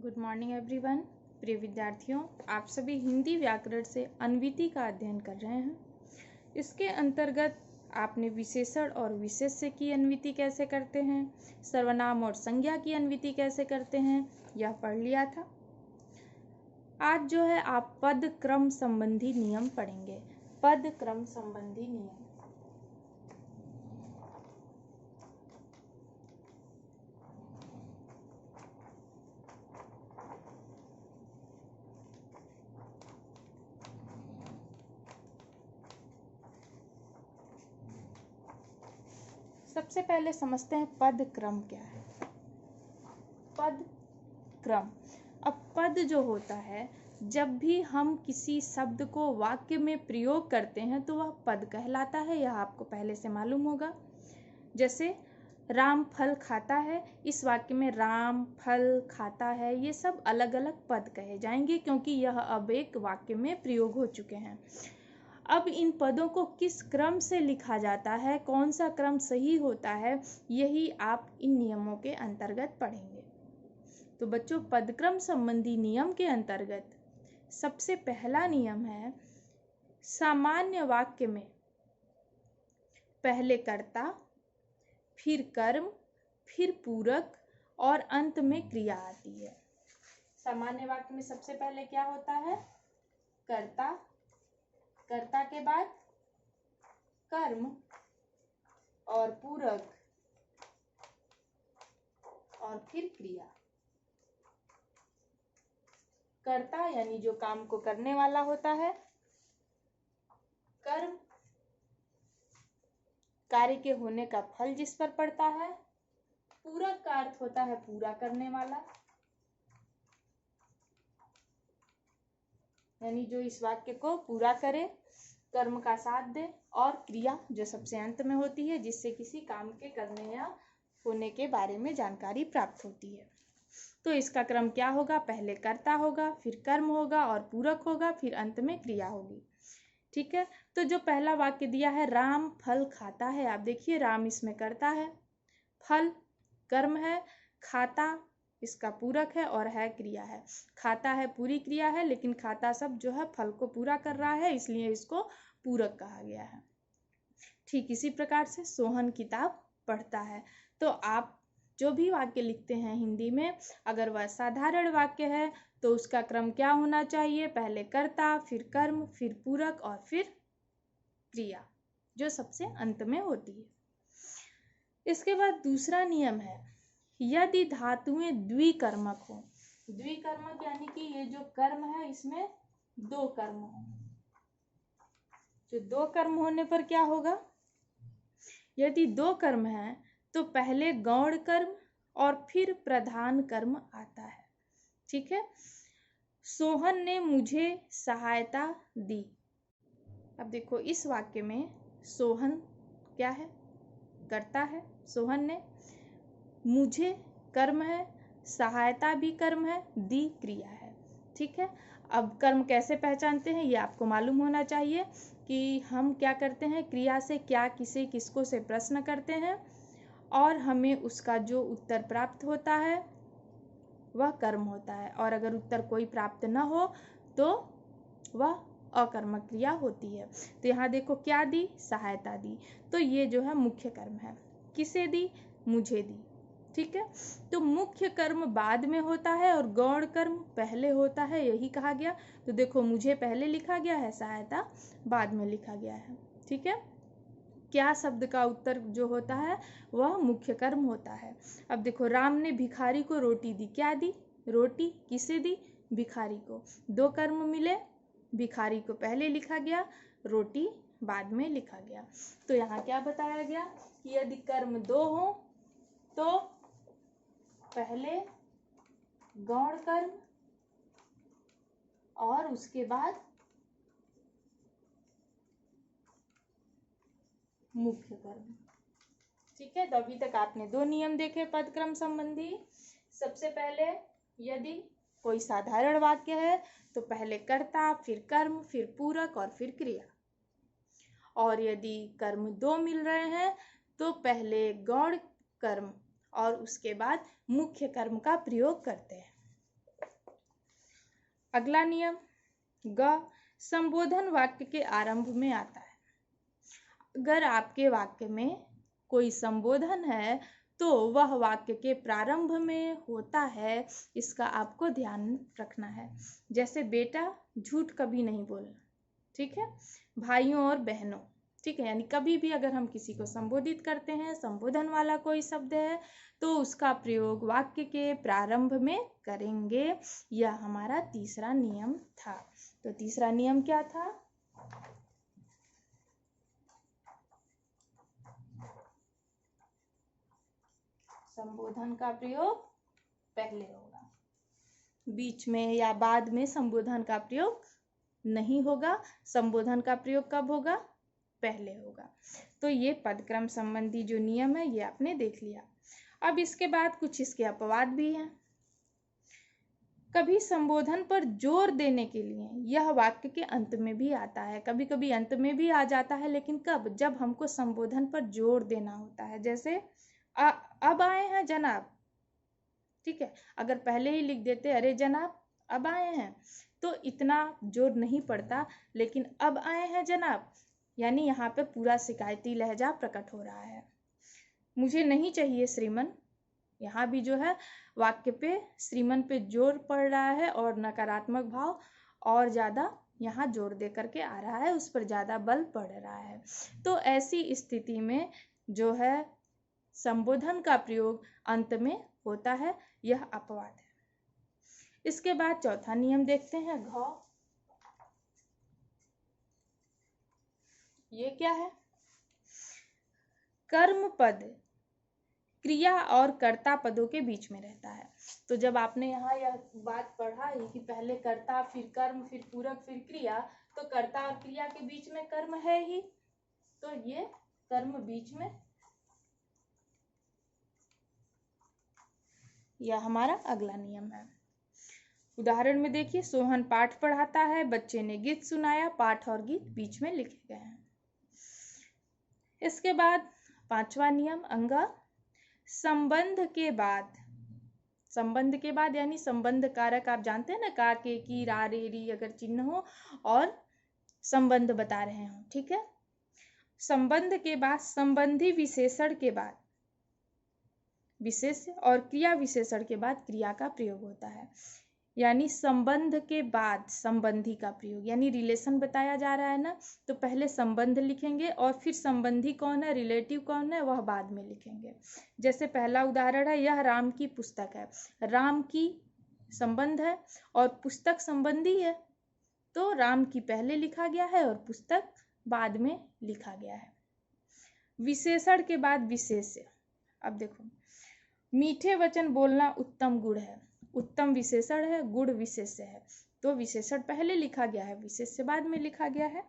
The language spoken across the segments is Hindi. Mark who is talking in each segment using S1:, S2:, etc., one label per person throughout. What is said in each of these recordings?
S1: Good morning everyone. प्रिय विद्यार्थियों, आप सभी हिंदी व्याकरण से अन्विति का अध्ययन कर रहे हैं। इसके अंतर्गत आपने विशेषण और विशेष्य की अन्विति कैसे करते हैं, सर्वनाम और संज्ञा की अन्विति कैसे करते हैं, यह पढ़ लिया था। आज जो है आप पद क्रम संबंधी नियम पढ़ेंगे। पद क्रम संबंधी नियम। सबसे पहले समझते हैं पद क्रम क्या है। पद क्रम। अब पद जो होता है, जब भी हम किसी शब्द को वाक्य में प्रयोग करते हैं तो वह पद कहलाता है। यह आपको पहले से मालूम होगा। जैसे राम फल खाता है, इस वाक्य में राम फल खाता है, ये सब अलग अलग पद कहे जाएंगे क्योंकि यह अब एक वाक्य में प्रयोग हो चुके हैं। अब इन पदों को किस क्रम से लिखा जाता है, कौन सा क्रम सही होता है, यही आप इन नियमों के अंतर्गत पढ़ेंगे। तो बच्चों, पदक्रम संबंधी नियम के अंतर्गत सबसे पहला नियम है, सामान्य वाक्य में पहले कर्ता, फिर कर्म, फिर पूरक और अंत में क्रिया आती है। सामान्य वाक्य में सबसे पहले क्या होता है? कर्ता, कर्ता के बाद कर्म और पूरक और फिर क्रिया। कर्ता यानी जो काम को करने वाला होता है, कर्म कार्य के होने का फल जिस पर पड़ता है, पूरक का अर्थ होता है पूरा करने वाला, यानी जो इस वाक्य को पूरा करे, कर्म का साथ दे, और क्रिया जो सबसे अंत में होती है, जिससे किसी काम के करने या होने के बारे में जानकारी प्राप्त होती है। तो इसका क्रम क्या होगा? पहले कर्ता होगा, फिर कर्म होगा और पूरक होगा, फिर अंत में क्रिया होगी। ठीक है। तो जो पहला वाक्य दिया है, राम फल खाता है, आप देखिए राम इसमें कर्ता है, फल कर्म है, खाता इसका पूरक है और है क्रिया है। खाता है पूरी क्रिया है, लेकिन खाता सब जो है फल को पूरा कर रहा है, इसलिए इसको पूरक कहा गया है। ठीक इसी प्रकार से सोहन किताब पढ़ता है। तो आप जो भी वाक्य लिखते हैं हिंदी में, अगर वह साधारण वाक्य है तो उसका क्रम क्या होना चाहिए? पहले कर्ता, फिर कर्म, फिर पूरक और फिर क्रिया, जो सबसे अंत में होती है। इसके बाद दूसरा नियम है, यदि धातुएं द्विकर्मक हो। द्विकर्मक यानी कि ये जो कर्म है इसमें दो कर्म हो। जो दो कर्म होने पर क्या होगा? यदि दो कर्म है तो पहले गौण कर्म और फिर प्रधान कर्म आता है। ठीक है। सोहन ने मुझे सहायता दी। अब देखो इस वाक्य में सोहन क्या है? कर्ता है, सोहन ने, मुझे कर्म है, सहायता भी कर्म है, दी क्रिया है। ठीक है। अब कर्म कैसे पहचानते हैं ये आपको मालूम होना चाहिए कि हम क्या करते हैं, क्रिया से क्या, किसे, किसको से प्रश्न करते हैं और हमें उसका जो उत्तर प्राप्त होता है वह कर्म होता है, और अगर उत्तर कोई प्राप्त न हो तो वह अकर्मक क्रिया होती है। तो यहाँ देखो क्या दी? सहायता दी। तो ये जो है मुख्य कर्म है। किसे दी? मुझे दी। ठीक है। तो मुख्य कर्म बाद में होता है और गौण कर्म पहले होता है, यही कहा गया। तो देखो मुझे पहले लिखा गया है, सहायता बाद में लिखा गया है। ठीक है। क्या शब्द का उत्तर जो होता है वह मुख्य कर्म होता है। अब देखो राम ने भिखारी को रोटी दी। क्या दी? रोटी। किसे दी? भिखारी को। दो कर्म मिले, भिखारी को पहले लिखा गया, रोटी बाद में लिखा गया। तो यहाँ क्या बताया गया कि यदि कर्म दो हो तो पहले गौण कर्म और उसके बाद मुख्य कर्म। ठीक है। तो अभी तक आपने दो नियम देखे पदक्रम संबंधी। सबसे पहले यदि कोई साधारण वाक्य है तो पहले कर्ता, फिर कर्म, फिर पूरक और फिर क्रिया। और यदि कर्म दो मिल रहे हैं तो पहले गौण कर्म और उसके बाद मुख्य कर्म का प्रयोग करते हैं। अगला नियम ग, संबोधन वाक्य के आरंभ में आता है। अगर आपके वाक्य में कोई संबोधन है तो वह वाक्य के प्रारंभ में होता है, इसका आपको ध्यान रखना है। जैसे बेटा झूठ कभी नहीं बोलना, ठीक है। भाइयों और बहनों, ठीक है। यानी कभी भी अगर हम किसी को संबोधित करते हैं, संबोधन वाला कोई शब्द है, तो उसका प्रयोग वाक्य के प्रारंभ में करेंगे। यह हमारा तीसरा नियम था। तो तीसरा नियम क्या था? संबोधन का प्रयोग पहले होगा, बीच में या बाद में संबोधन का प्रयोग नहीं होगा। संबोधन का प्रयोग कब होगा? पहले होगा। तो ये पदक्रम संबंधी जो नियम है ये आपने देख लिया। अब इसके बाद कुछ इसके अपवाद भी हैं। कभी संबोधन पर जोर देने के लिए यह वाक्य के अंत में भी आता है, कभी कभी अंत में भी आ जाता है, लेकिन कब? जब हमको संबोधन पर जोर देना होता है। जैसे अब आए हैं जनाब, ठीक है। अगर पहले ही लिख देते अरे जनाब अब आए हैं, तो इतना जोर नहीं पड़ता, लेकिन अब आए हैं जनाब यानी यहाँ पे पूरा शिकायती लहजा प्रकट हो रहा है। मुझे नहीं चाहिए श्रीमन, यहाँ भी जो है वाक्य पे श्रीमन पे जोर पड़ रहा है और नकारात्मक भाव और ज़्यादा यहाँ जोर दे करके आ रहा है, उस पर ज़्यादा बल पड़ रहा है। तो ऐसी स्थिति में जो है संबोधन का प्रयोग अंत में होता है, यह अपवाद है। इसके बाद चौथा नियम देखते हैं, घ। ये क्या है? कर्म पद क्रिया और कर्ता पदों के बीच में रहता है। तो जब आपने यहाँ यह बात पढ़ा ही कि पहले कर्ता फिर कर्म फिर पूरक फिर क्रिया, तो कर्ता और क्रिया के बीच में कर्म है ही, तो ये कर्म बीच में, यह हमारा अगला नियम है। उदाहरण में देखिए, सोहन पाठ पढ़ाता है, बच्चे ने गीत सुनाया, पाठ और गीत बीच में लिखे गए हैं। इसके बाद पांचवा नियम अंगा, संबंध के बाद, संबंध के बाद यानी संबंध कारक आप जानते हैं ना, का के की रा रे री अगर चिन्ह हो और संबंध बता रहे हो, ठीक है। संबंध के बाद संबंधी विशेषण के बाद विशेष्य और क्रिया विशेषण के बाद क्रिया का प्रयोग होता है। यानी संबंध के बाद संबंधी का प्रयोग, यानी रिलेशन बताया जा रहा है ना, तो पहले संबंध लिखेंगे और फिर संबंधी कौन है, रिलेटिव कौन है, वह बाद में लिखेंगे। जैसे पहला उदाहरण है, यह राम की पुस्तक है। राम की संबंध है और पुस्तक संबंधी है, तो राम की पहले लिखा गया है और पुस्तक बाद में लिखा गया है। विशेषण के बाद विशेष्य। अब देखो, मीठे वचन बोलना उत्तम गुण है। उत्तम विशेषण है, गुण विशेष्य है, तो विशेषण पहले लिखा गया है, विशेष्य बाद में लिखा गया है।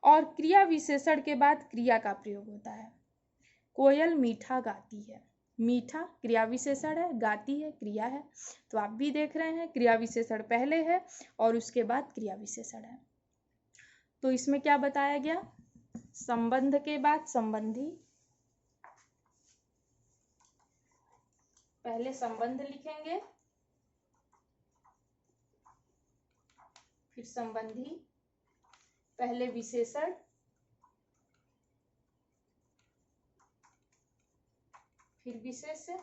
S1: और क्रिया विशेषण के बाद क्रिया का प्रयोग होता है। कोयल मीठा गाती है। मीठा क्रिया विशेषण है, गाती है क्रिया है, तो आप भी देख रहे हैं क्रिया विशेषण पहले है और उसके बाद क्रिया विशेषण है। तो इसमें क्या बताया गया? संबंध के बाद संबंधी, पहले संबंध लिखेंगे फिर संबंधी, पहले विशेषण फिर विशेष्य,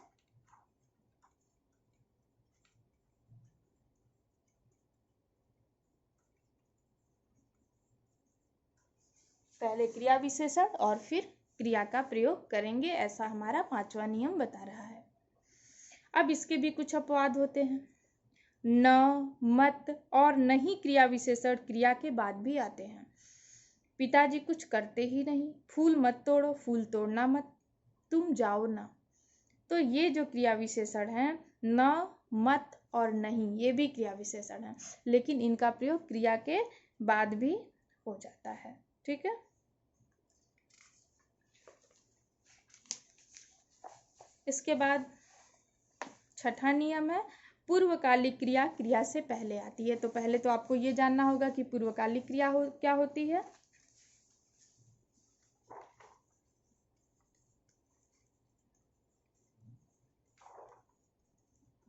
S1: पहले क्रिया विशेषण और फिर क्रिया का प्रयोग करेंगे। ऐसा हमारा पांचवा नियम बता रहा है। अब इसके भी कुछ अपवाद होते हैं। न, मत और नहीं क्रिया विशेषण क्रिया के बाद भी आते हैं। पिताजी कुछ करते ही नहीं, फूल मत तोड़ो, फूल तोड़ना मत, तुम जाओ ना। तो ये जो क्रिया विशेषण है, न, मत और नहीं, ये भी क्रिया विशेषण है, लेकिन इनका प्रयोग क्रिया के बाद भी हो जाता है, ठीक है। इसके बाद छठा नियम है, पूर्वकालिक क्रिया क्रिया से पहले आती है। तो पहले तो आपको ये जानना होगा कि पूर्वकालिक क्रिया क्या होती है।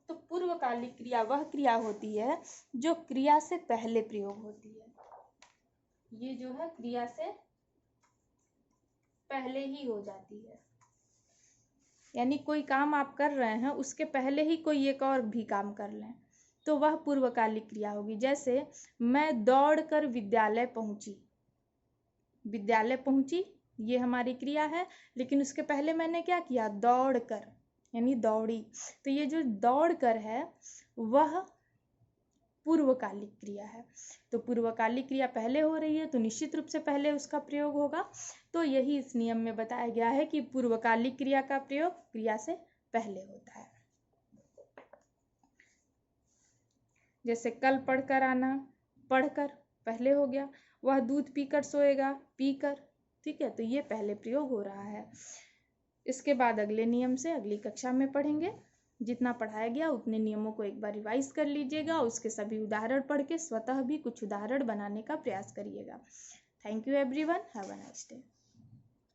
S1: तो पूर्वकालिक क्रिया वह क्रिया होती है जो क्रिया से पहले प्रयोग होती है। ये जो है क्रिया से पहले ही हो जाती है, यानी कोई काम आप कर रहे हैं उसके पहले ही कोई एक और भी काम कर लें तो वह पूर्वकालिक क्रिया होगी। जैसे मैं दौड़कर विद्यालय पहुंची, विद्यालय पहुंची ये हमारी क्रिया है, लेकिन उसके पहले मैंने क्या किया, दौड़कर यानी दौड़ी। तो ये जो दौड़कर है वह पूर्वकालिक क्रिया है। तो पूर्वकालिक क्रिया पहले हो रही है तो निश्चित रूप से पहले उसका प्रयोग होगा। तो यही इस नियम में बताया गया है कि पूर्वकालिक क्रिया का प्रयोग क्रिया से पहले होता है। जैसे कल पढ़कर आना, पढ़कर पहले हो गया। वह दूध पीकर सोएगा, पीकर, ठीक है, तो ये पहले प्रयोग हो रहा है। इसके बाद अगले नियम से अगली कक्षा में पढ़ेंगे। जितना पढ़ाया गया उतने नियमों को एक बार रिवाइज कर लीजिएगा, उसके सभी उदाहरण पढ़ के स्वतः भी कुछ उदाहरण बनाने का प्रयास करिएगा। Thank you everyone, have a nice day.